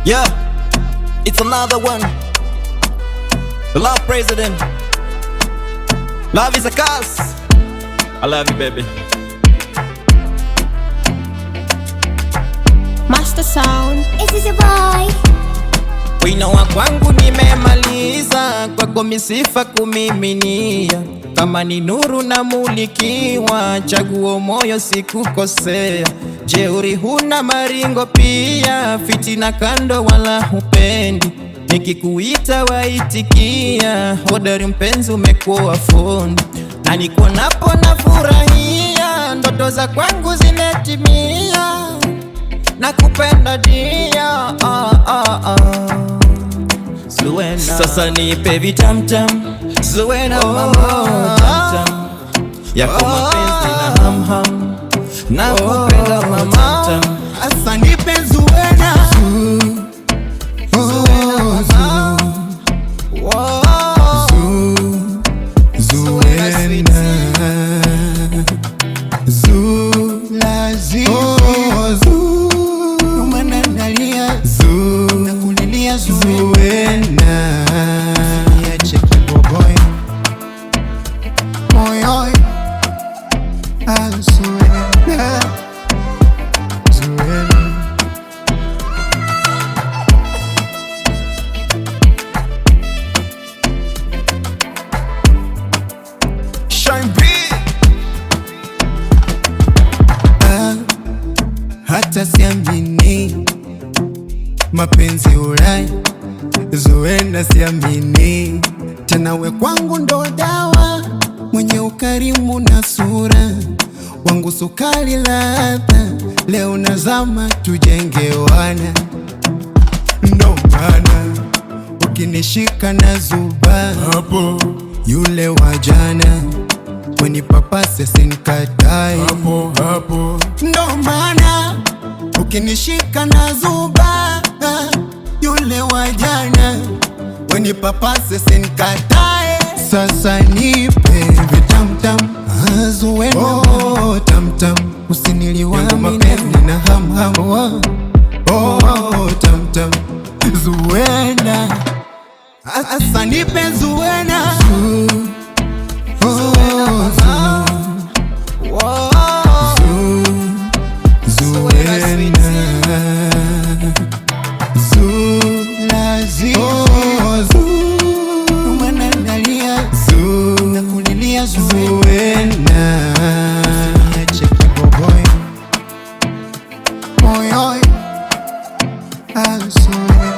Yeah, it's another one. The love president. Love is a curse. I love you, baby. Master Sound. This is a boy. Wino wa kwangu nimemaliza, kwako misifa kumiminia. Kama ni nuru na mulikiwa, chaguo moyo sikukosea. Jeuri huna maringo pia, fitina kando wala hupendi. Nikikuita waitikia, hodari mpenzi umekuwa fundi. Na niko napo nafurahia, ndoto za kwangu zimetimia. Nakupenda dia, Zuena. Sasa nipe vitamtam, Zuena mama, tamtam yako mapenzi na hamham. Nakupenda mama, tamtam. Asa nipe Zuena, hata siamini mapenzi ulai. Zuena siamini tena, we kwangu ndo dawa, mwenye ukarimu na sura, wangu sukari ladha, leo nazama tujenge wana. Ndo maana ukinishika na zuba hapo, yule wajana weni papase sinkatai hapo hapo. Ndo maana ukinishika na zuba, yule wajana weni papase sinkatai. Sasa nipe vitamtam, Zuena tamtam, usiniliwamini mapenzi na hamham. Tamtam Zuena, asa nipe Zuena, Zuena, cheki boboy, oi oi, Zuena.